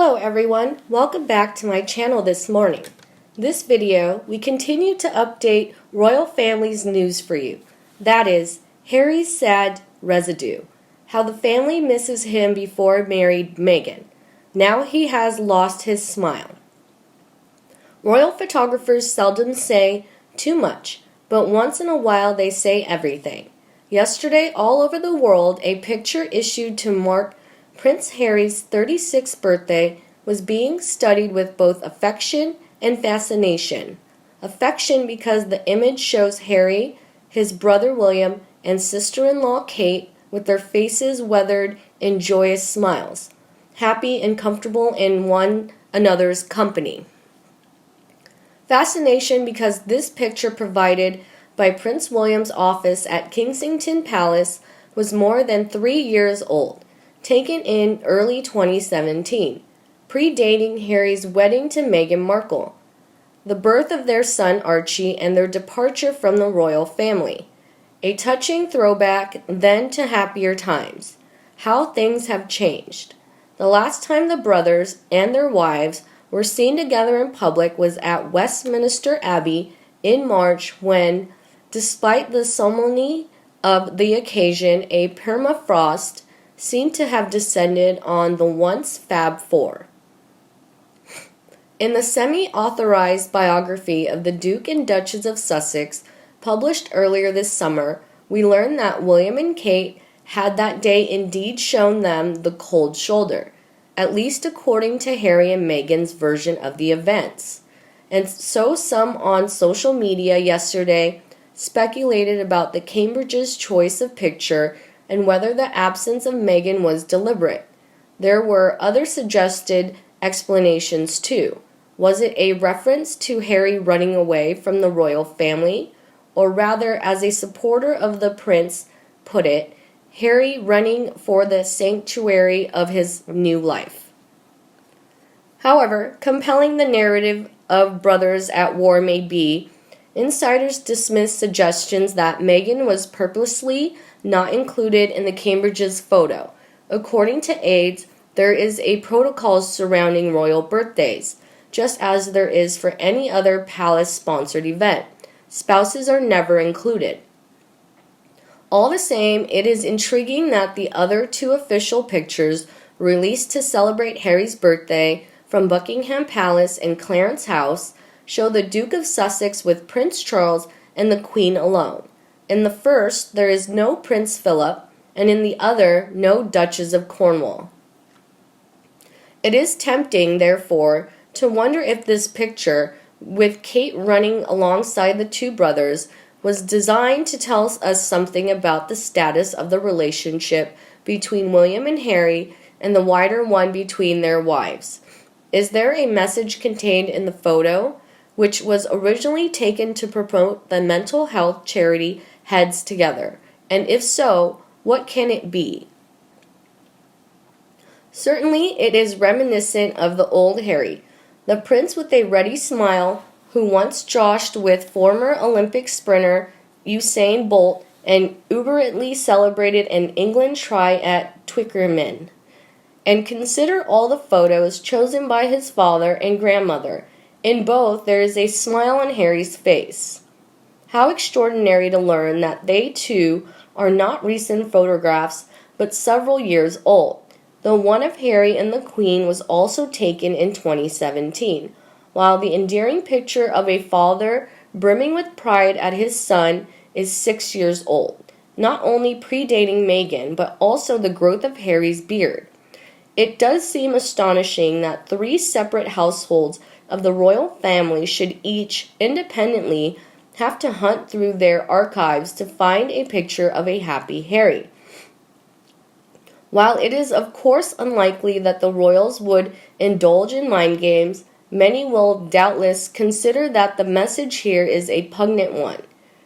Hello everyone, welcome back to my channel this morning. This video, we continue to update royal family's news for you. That is, Harry's sad residue. How the family misses him before married Meghan. Now he has lost his smile. Royal photographers seldom say too much, but once in a while they say everything. Yesterday, all over the world, a picture issued to mark Prince Harry's 36th birthday was being studied with both affection and fascination. Affection because the image shows Harry, his brother William, and sister-in-law Kate with their faces weathered in joyous smiles, happy and comfortable in one another's company. Fascination because this picture provided by Prince William's office at Kensington Palace was more than 3 years old, taken in early 2017, predating Harry's wedding to Meghan Markle, the birth of their son Archie, and their departure from the royal family. A touching throwback then to happier times. How things have changed. The last time the brothers and their wives were seen together in public was at Westminster Abbey in March when, despite the solemnity of the occasion, a permafrost seemed to have descended on the once Fab Four. In the semi-authorized biography of the Duke and Duchess of Sussex, published earlier this summer, we learn that William and Kate had that day indeed shown them the cold shoulder, at least according to Harry and Meghan's version of the events. And so some on social media yesterday speculated about the Cambridge's choice of picture and whether the absence of Meghan was deliberate. There were other suggested explanations too. Was it a reference to Harry running away from the royal family, or rather, as a supporter of the prince put it, Harry running for the sanctuary of his new life? However compelling the narrative of brothers at war may be, insiders dismiss suggestions that Meghan was purposely not included in the Cambridge's photo. According to aides, there is a protocol surrounding royal birthdays, just as there is for any other palace-sponsored event. Spouses are never included. All the same, it is intriguing that the other two official pictures released to celebrate Harry's birthday from Buckingham Palace and Clarence House show the Duke of Sussex with Prince Charles and the Queen alone. In the first, there is no Prince Philip, and in the other, no Duchess of Cornwall. It is tempting, therefore, to wonder if this picture, with Kate running alongside the two brothers, was designed to tell us something about the status of the relationship between William and Harry and the wider one between their wives. Is there a message contained in the photo, which was originally taken to promote the mental health charity Heads Together? And if so, what can it be? Certainly, it is reminiscent of the old Harry, the prince with a ready smile, who once joshed with former Olympic sprinter Usain Bolt and uberantly celebrated an England try at Twickenham. And consider all the photos chosen by his father and grandmother. In both, there is a smile on Harry's face. How extraordinary to learn that they too are not recent photographs, but several years old. The one of Harry and the Queen was also taken in 2017, while the endearing picture of a father brimming with pride at his son is 6 years old, not only predating Meghan, but also the growth of Harry's beard. It does seem astonishing that 3 separate households of the royal family should each independently have to hunt through their archives to find a picture of a happy Harry. While it is of course unlikely that the royals would indulge in mind games, many will doubtless consider that the message here is a poignant one.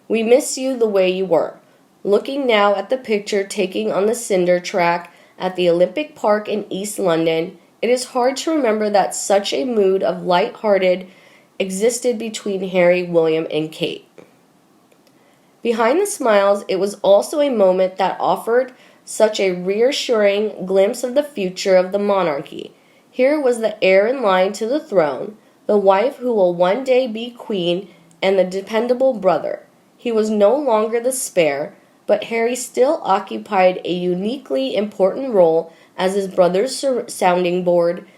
We miss you the way you were. Looking now at the picture taken on the cinder track at the Olympic Park in East London, it is hard to remember that such a mood of light-hearted existed between Harry, William, and Kate. Behind the smiles, it was also a moment that offered such a reassuring glimpse of the future of the monarchy. Here was the heir in line to the throne, the wife who will one day be queen, and the dependable brother. He was no longer the spare, but Harry still occupied a uniquely important role as his brother's sounding board,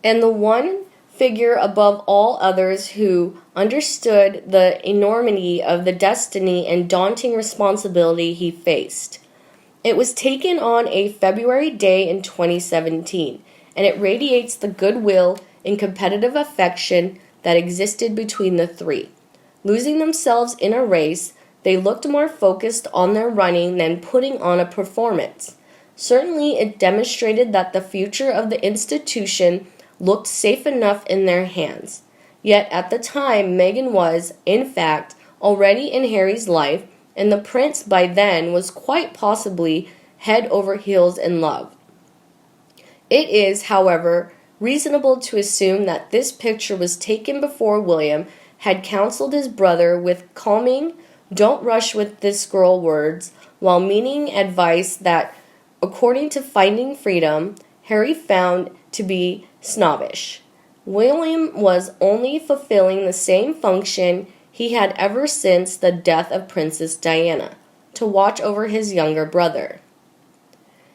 and the one figure above all others who understood the enormity of the destiny and daunting responsibility he faced. It was taken on a February day in 2017, and it radiates the goodwill and competitive affection that existed between the three. Losing themselves in a race, they looked more focused on their running than putting on a performance. Certainly, it demonstrated that the future of the institution looked safe enough in their hands. Yet at the time, Meghan was, in fact, already in Harry's life, and the prince by then was quite possibly head over heels in love. It is, however, reasonable to assume that this picture was taken before William had counseled his brother with calming, "Don't rush with this girl" words, while meaning advice that, according to Finding Freedom, Harry found to be snobbish. William was only fulfilling the same function he had ever since the death of Princess Diana, to watch over his younger brother.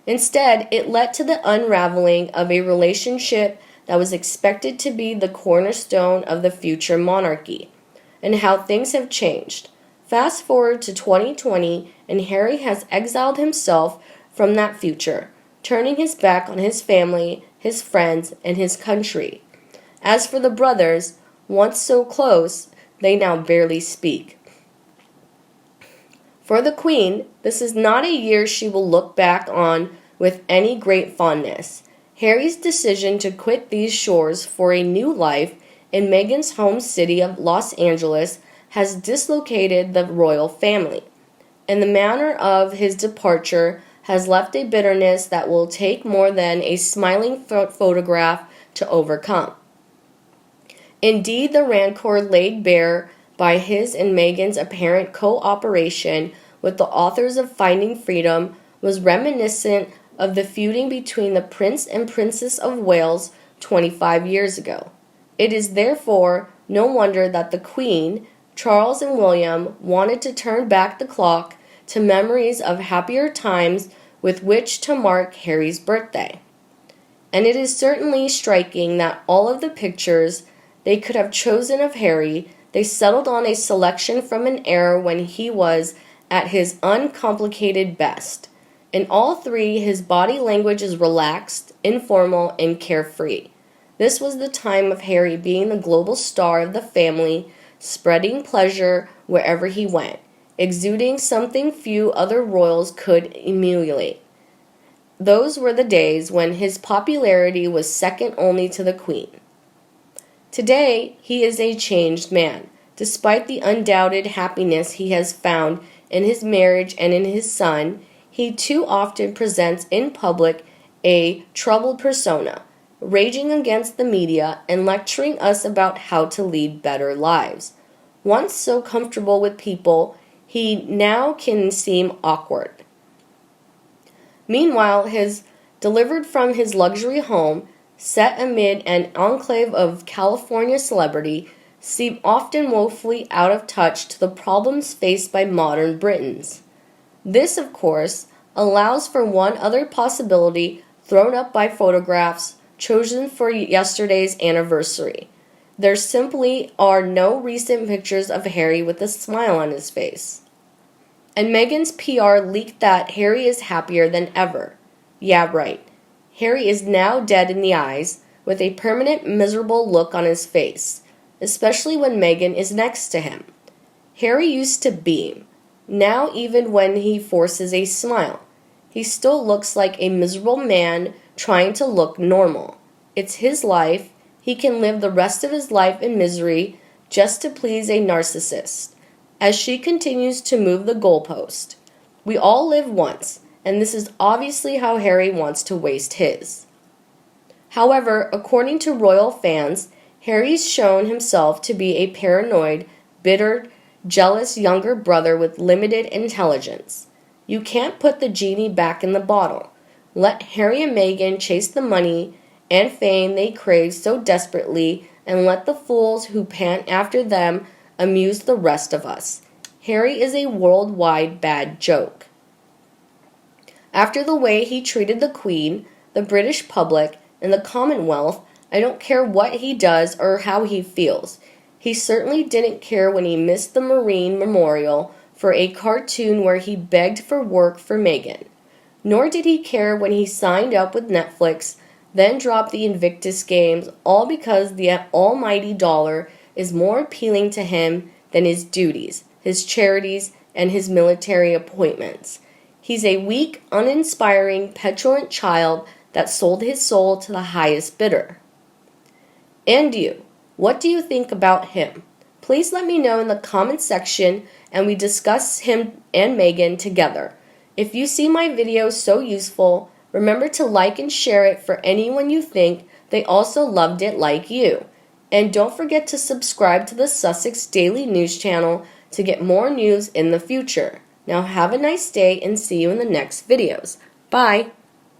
Instead, it led to the unraveling of a relationship that was expected to be the cornerstone of the future monarchy, and how things have changed. Fast forward to 2020, and Harry has exiled himself from that future, turning his back on his family, his friends, and his country. As for the brothers, once so close, they now barely speak. For the Queen, this is not a year she will look back on with any great fondness. Harry's decision to quit these shores for a new life in Meghan's home city of Los Angeles has dislocated the royal family, and the manner of his departure has left a bitterness that will take more than a smiling photograph to overcome. Indeed, the rancor laid bare by his and Meghan's apparent cooperation with the authors of Finding Freedom was reminiscent of the feuding between the Prince and Princess of Wales 25 years ago. It is therefore no wonder that the Queen, Charles and William wanted to turn back the clock to memories of happier times with which to mark Harry's birthday. And it is certainly striking that all of the pictures they could have chosen of Harry, they settled on a selection from an era when he was at his uncomplicated best. In all three, his body language is relaxed, informal, and carefree. This was the time of Harry being the global star of the family, spreading pleasure wherever he went, exuding something few other royals could emulate. Those were the days when his popularity was second only to the Queen. Today, he is a changed man, despite the undoubted happiness he has found in his marriage and in his son. He too often presents in public a troubled persona, raging against the media and lecturing us about how to lead better lives. Once so comfortable with people, he now can seem awkward. Meanwhile, delivered from his luxury home, set amid an enclave of California celebrity, seem often woefully out of touch to the problems faced by modern Britons. This, of course, allows for one other possibility thrown up by photographs chosen for yesterday's anniversary. There simply are no recent pictures of Harry with a smile on his face. And Meghan's PR leaked that Harry is happier than ever. Yeah, right. Harry is now dead in the eyes, with a permanent miserable look on his face, especially when Meghan is next to him. Harry used to beam. Now, even when he forces a smile, he still looks like a miserable man trying to look normal. It's his life. He can live the rest of his life in misery just to please a narcissist. As she continues to move the goalpost, we all live once, and this is obviously how Harry wants to waste his. However, according to royal fans, Harry's shown himself to be a paranoid, bitter, jealous younger brother with limited intelligence. You can't put the genie back in the bottle. Let Harry and Meghan chase the money and fame they crave so desperately, and let the fools who pant after them amuse the rest of us. Harry is a worldwide bad joke. After the way he treated the Queen, the British public, and the Commonwealth, I don't care what he does or how he feels. He certainly didn't care when he missed the Marine Memorial for a cartoon where he begged for work for Meghan. Nor did he care when he signed up with Netflix, then dropped the Invictus Games, all because the almighty dollar is more appealing to him than his duties, his charities, and his military appointments. He's a weak, uninspiring, petulant child that sold his soul to the highest bidder. And you, what do you think about him? Please let me know in the comments section and we discuss him and Meghan together. If you see my videos so useful, remember to like and share it for anyone you think they also loved it like you. And don't forget to subscribe to the Sussex Daily News channel to get more news in the future. Now have a nice day and see you in the next videos. Bye!